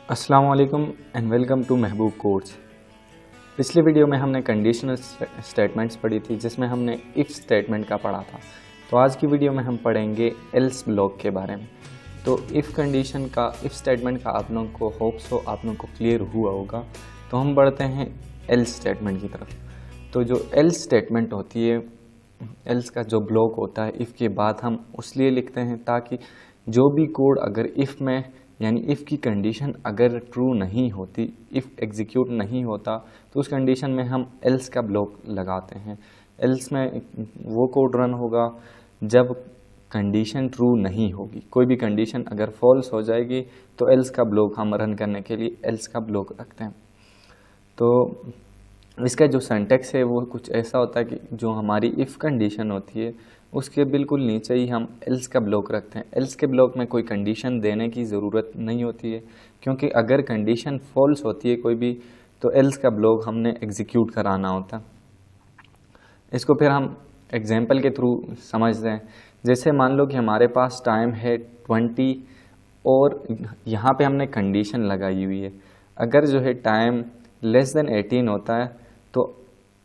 अस्सलाम वालेकुम and welcome to Mehboob course. पिछले वीडियो में हमने कंडीशनल स्टेटमेंट्स पढ़ी थी जिसमें हमने इफ़ स्टेटमेंट का पढ़ा था। तो आज की वीडियो में हम पढ़ेंगे एल्स ब्लॉक के बारे में। तो इफ़ कंडीशन का इफ़ स्टेटमेंट का आप लोगों को होप्स हो आप लोगों को क्लियर हुआ होगा। तो हम बढ़ते हैं एल्स स्टेटमेंट की तरफ। तो जो एल्स स्टेटमेंट होती है, एल्स का जो ब्लॉक होता है इफ़ के बाद हम उसलिए लिखते हैं ताकि जो भी कोड अगर इफ़ में यानी इफ़ की कंडीशन अगर ट्रू नहीं होती, इफ़ एग्जीक्यूट नहीं होता तो उस कंडीशन में हम एल्स का ब्लॉक लगाते हैं। एल्स में वो कोड रन होगा जब कंडीशन ट्रू नहीं होगी। कोई भी कंडीशन अगर फॉल्स हो जाएगी तो एल्स का ब्लॉक हम रन करने के लिए एल्स का ब्लॉक रखते हैं। तो इसका जो सिंटैक्स है वो कुछ ऐसा होता है कि जो हमारी इफ़ कंडीशन होती है उसके बिल्कुल नीचे ही हम एल्स का ब्लॉक रखते हैं। एल्स के ब्लॉक में कोई कंडीशन देने की ज़रूरत नहीं होती है, क्योंकि अगर कंडीशन फॉल्स होती है कोई भी तो एल्स का ब्लॉक हमने एग्जीक्यूट कराना होता है। इसको फिर हम एग्जांपल के थ्रू समझते हैं। जैसे मान लो कि हमारे पास टाइम है 20 और यहाँ पे हमने कंडीशन लगाई हुई है। अगर जो है टाइम लेस देन 18 होता है तो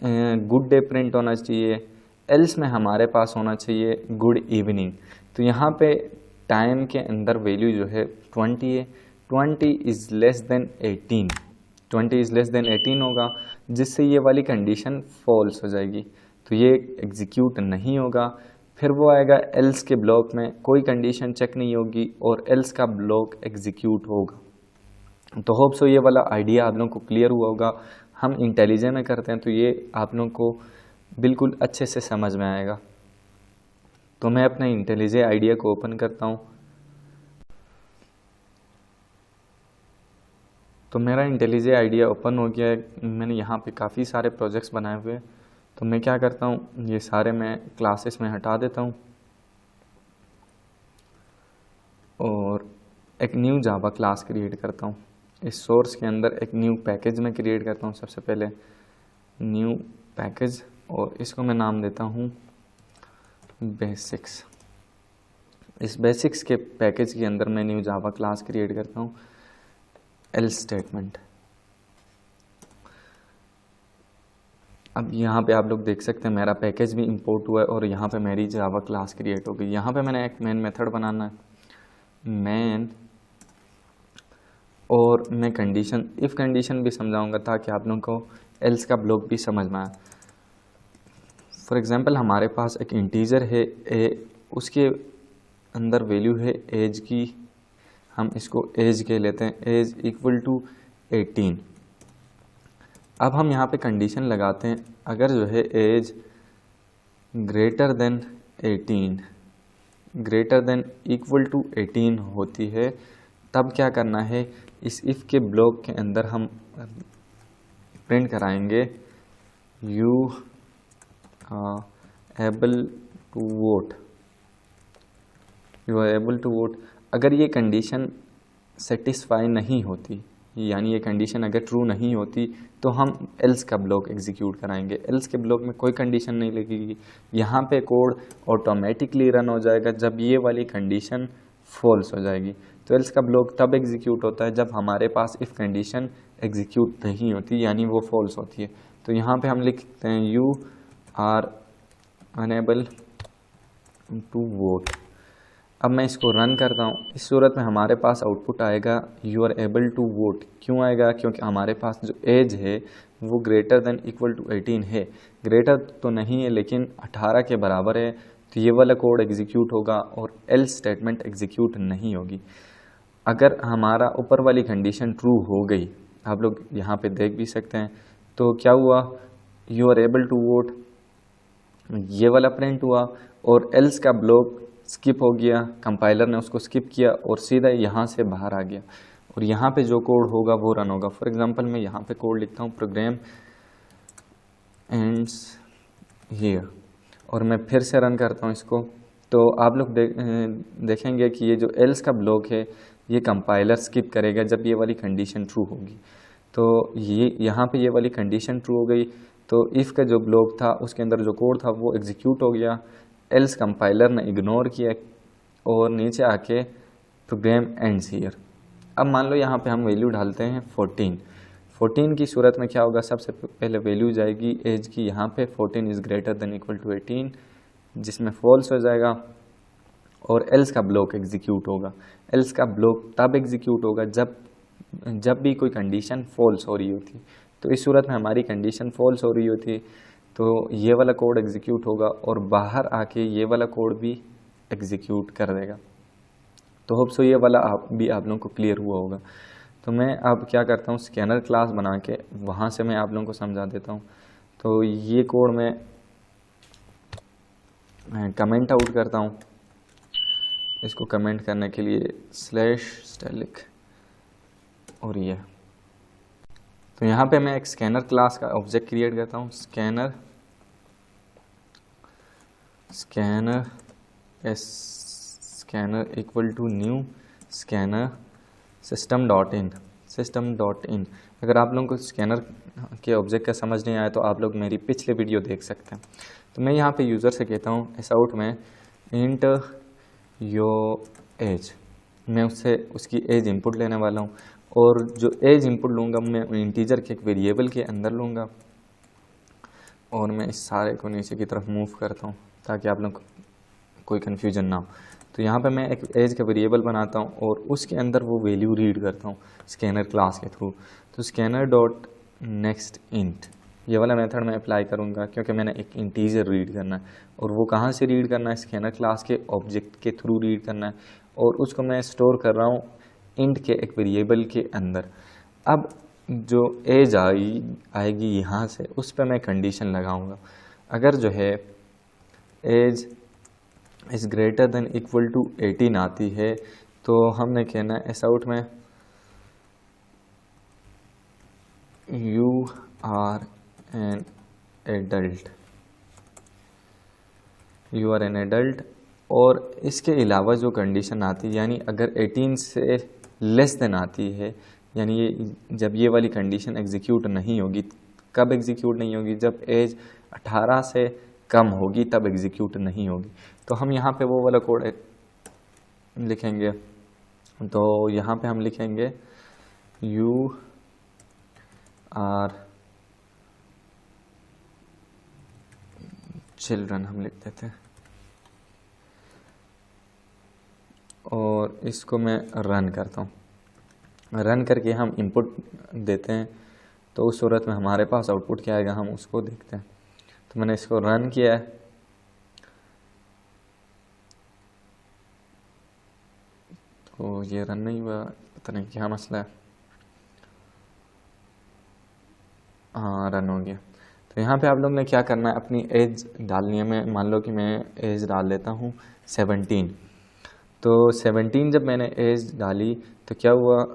गुड डे प्रिंट होना चाहिए, एल्स में हमारे पास होना चाहिए गुड इवनिंग। तो यहाँ पे टाइम के अंदर वैल्यू जो है 20 है। 20 is less than 18, 20 is less than 18 होगा, जिससे ये वाली कंडीशन फॉल्स हो जाएगी। तो ये एग्जीक्यूट नहीं होगा। फिर वो आएगा एल्स के ब्लॉक में, कोई कंडीशन चेक नहीं होगी और एल्स का ब्लॉक एग्जीक्यूट होगा। तो होप सो ये वाला आइडिया आप लोगों को क्लियर हुआ होगा। हम इंटेलिजेंट में करते हैं तो ये आप लोगों को बिल्कुल अच्छे से समझ में आएगा। तो मैं अपने इंटेलिजेंट आइडिया को ओपन करता हूँ। तो मेरा इंटेलिजेंट आइडिया ओपन हो गया है। मैंने यहाँ पे काफ़ी सारे प्रोजेक्ट्स बनाए हुए हैं। तो मैं क्या करता हूँ, ये सारे मैं क्लासेस में हटा देता हूँ और एक न्यू जावा क्लास क्रिएट करता हूँ। इस सोर्स के अंदर एक न्यू पैकेज में क्रिएट करता हूँ। सबसे पहले न्यू पैकेज और इसको मैं नाम देता हूँ बेसिक्स। इस बेसिक्स के पैकेज के अंदर मैं न्यू जावा क्लास क्रिएट करता हूँ एल्स स्टेटमेंट। अब यहाँ पे आप लोग देख सकते हैं मेरा पैकेज भी इंपोर्ट हुआ है और यहाँ पे मेरी जावा क्लास क्रिएट हो गई। यहाँ पे मैंने एक मेन मेथड बनाना है, मेन, और मैं कंडीशन इफ़ कंडीशन भी समझाऊंगा ताकि आप लोगों को एल्स का ब्लॉक भी समझ में आए। फॉर एग्ज़ाम्पल हमारे पास एक इंटीजर है ए, उसके अंदर वैल्यू है एज की। हम इसको एज के लेते हैं, एज इक्वल टू 18। अब हम यहाँ पे कंडीशन लगाते हैं, अगर जो है age greater than 18 greater than equal to 18 होती है, तब क्या करना है, इस इफ़ के ब्लॉक के अंदर हम प्रिंट कराएंगे you able to vote, you are able to vote. अगर ये कंडीशन सेटिस्फाई नहीं होती, यानी ये कंडीशन अगर ट्रू नहीं होती तो हम एल्स का ब्लॉक एग्जीक्यूट कराएंगे। एल्स के ब्लॉक में कोई कंडीशन नहीं लगेगी, यहाँ पे कोड ऑटोमेटिकली रन हो जाएगा जब ये वाली कंडीशन फॉल्स हो जाएगी। तो एल्स का ब्लॉक तब एग्जीक्यूट होता है जब हमारे पास इफ़ कंडीशन एग्जीक्यूट नहीं होती, यानी वो फॉल्स होती है। तो यहाँ पे हम लिखते हैं you are unable to vote. अब मैं इसको रन करता हूँ। इस सूरत में हमारे पास आउटपुट आएगा you are able to vote. क्यों आएगा? क्योंकि हमारे पास जो एज है वो ग्रेटर देन इक्वल टू 18 है। ग्रेटर तो नहीं है लेकिन 18 के बराबर है, तो ये वाला कोड एग्जीक्यूट होगा और एल्स स्टेटमेंट एग्जीक्यूट नहीं होगी। अगर हमारा ऊपर वाली कंडीशन ट्रू हो गई, आप लोग यहाँ पे देख भी सकते हैं, तो क्या हुआ, you are able to vote ये वाला प्रिंट हुआ और एल्स का ब्लॉक स्किप हो गया। कंपाइलर ने उसको स्किप किया और सीधा यहाँ से बाहर आ गया और यहाँ पे जो कोड होगा वो रन होगा। फॉर एग्जांपल मैं यहाँ पे कोड लिखता हूँ प्रोग्राम एंड्स हियर और मैं फिर से रन करता हूँ इसको। तो आप लोग देखेंगे कि ये जो एल्स का ब्लॉक है ये कंपाइलर स्किप करेगा जब ये वाली कंडीशन ट्रू होगी। तो ये यहाँ पे ये वाली कंडीशन ट्रू हो गई, तो इफ़ का जो ब्लॉक था उसके अंदर जो कोड था वो एग्जीक्यूट हो गया। एल्स कंपाइलर ने इग्नोर किया और नीचे आके प्रोग्राम एंड्स हियर अब मान लो यहाँ पे हम वैल्यू डालते हैं 14 की सूरत में क्या होगा, सबसे पहले वैल्यू जाएगी एज की यहाँ पे 14 is greater than equal to 18, जिसमें फॉल्स हो जाएगा और एल्स का ब्लॉक एग्जीक्यूट होगा। एल्स का ब्लॉक तब एग्जीक्यूट होगा जब भी कोई कंडीशन फॉल्स हो रही होती। तो इस सूरत में हमारी कंडीशन फॉल्स हो रही होती तो ये वाला कोड एग्जीक्यूट होगा और बाहर आके ये वाला कोड भी एग्जीक्यूट कर देगा। तो होप सो ये वाला आप लोगों को क्लियर हुआ होगा। तो मैं अब क्या करता हूँ, स्कैनर क्लास बना के वहाँ से मैं आप लोगों को समझा देता हूँ। तो ये कोड मैं कमेंट आउट करता हूँ। इसको कमेंट करने के लिए /स्टैलिक और ये, तो यहाँ पे मैं एक स्कैनर क्लास का ऑब्जेक्ट क्रिएट करता हूँ। Scanner equal to new scanner system dot in. अगर आप लोगों को स्कैनर के ऑब्जेक्ट का समझ नहीं आया तो आप लोग मेरी पिछले वीडियो देख सकते हैं। तो मैं यहाँ पे यूज़र से कहता हूँ एसआउट में इंट योर एज, मैं उससे उसकी एज इनपुट लेने वाला हूँ और जो एज इनपुट लूँगा मैं इंटीजर के एक वेरिएबल के अंदर लूँगा और मैं इस सारे को नीचे की तरफ मूव करता हूँ ताकि आप लोग को कोई कन्फ्यूजन ना हो। तो यहाँ पे मैं एक एज का वेरिएबल बनाता हूँ और उसके अंदर वो वैल्यू रीड करता हूँ स्कैनर क्लास के थ्रू। तो स्कैनर डॉट नेक्स्ट इंट ये वाला मेथड मैं अप्लाई करूँगा क्योंकि मैंने एक इंटीजर रीड करना है और वो कहाँ से रीड करना है, स्कैनर क्लास के ऑब्जेक्ट के थ्रू रीड करना है और उसको मैं स्टोर कर रहा हूँ इंट के एक वेरिएबल के अंदर। अब जो एज आएगी यहाँ से उस पर मैं कंडीशन लगाऊंगा। अगर जो है age is greater than equal to 18 आती है तो हमने कहना है एसआउट में यू आर एन एडल्ट। और इसके अलावा जो कंडीशन आती है यानी अगर 18 से लेस देन आती है, यानी जब ये वाली कंडीशन एग्जीक्यूट नहीं होगी। कब एग्जीक्यूट नहीं होगी? जब एज 18 से कम होगी तब एग्जीक्यूट नहीं होगी। तो हम यहाँ पे वो वाला कोड लिखेंगे। तो यहाँ पे हम लिखेंगे यू आर चिल्ड्रन हम लिख देते हैं और इसको मैं रन करता हूँ। रन करके हम इनपुट देते हैं तो उस सूरत में हमारे पास आउटपुट क्या आएगा हम उसको देखते हैं। तो मैंने इसको रन किया है तो ये रन नहीं हुआ, पता नहीं क्या मसला है। हाँ रन हो गया। तो यहाँ पे आप लोग ने क्या करना है, अपनी एज डालनी है। मैं मान लो कि मैं एज डाल लेता हूँ 17। तो 17 जब मैंने एज डाली तो क्या हुआ,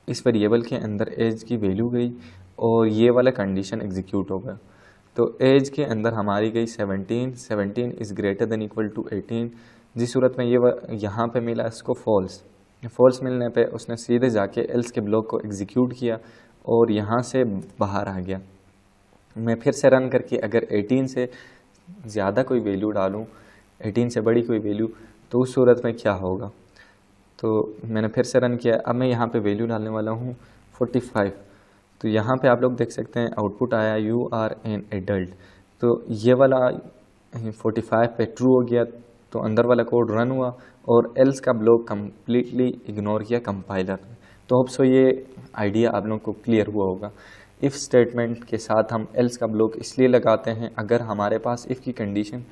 इस वेरिएबल के अंदर एज की वैल्यू गई और ये वाला कंडीशन एग्जीक्यूट हो गया। तो एज के अंदर हमारी गई 17 is greater than equal to 18। जिस सूरत में ये यहाँ पे मिला इसको फॉल्स मिलने पे उसने सीधे जाके एल्स के ब्लॉक को एग्जीक्यूट किया और यहाँ से बाहर आ गया। मैं फिर से रन करके अगर 18 से ज़्यादा कोई वैल्यू डालूँ, 18 से बड़ी कोई वैल्यू, तो उस सूरत में क्या होगा। तो मैंने फिर से रन किया। अब मैं यहाँ पे वैल्यू डालने वाला हूँ 45। तो यहाँ पे आप लोग देख सकते हैं आउटपुट आया यू आर एन एडल्ट। तो ये वाला 45 पे ट्रू हो गया तो अंदर वाला कोड रन हुआ और एल्स का ब्लॉक कम्प्लीटली इग्नोर किया कंपाइलर। तो होप सो ये आइडिया आप लोगों को क्लियर हुआ होगा। इफ़ स्टेटमेंट के साथ हम एल्स का ब्लॉक इसलिए लगाते हैं अगर हमारे पास इफ़ की कंडीशन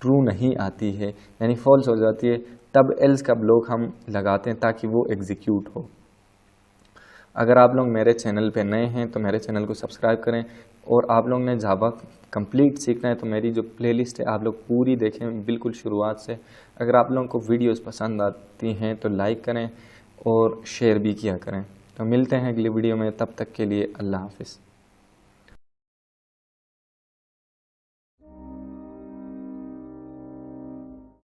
ट्रू नहीं आती है यानी फॉल्स हो जाती है, तब एल्स का ब्लॉक हम लगाते हैं ताकि वो एग्जीक्यूट हो। अगर आप लोग मेरे चैनल पे नए हैं तो मेरे चैनल को सब्सक्राइब करें और आप लोग ने जावा कंप्लीट सीखना है तो मेरी जो प्लेलिस्ट है आप लोग पूरी देखें बिल्कुल शुरुआत से। अगर आप लोगों को वीडियोस पसंद आती हैं तो लाइक करें और शेयर भी किया करें। तो मिलते हैं अगली वीडियो में, तब तक के लिए अल्लाह हाफिज़।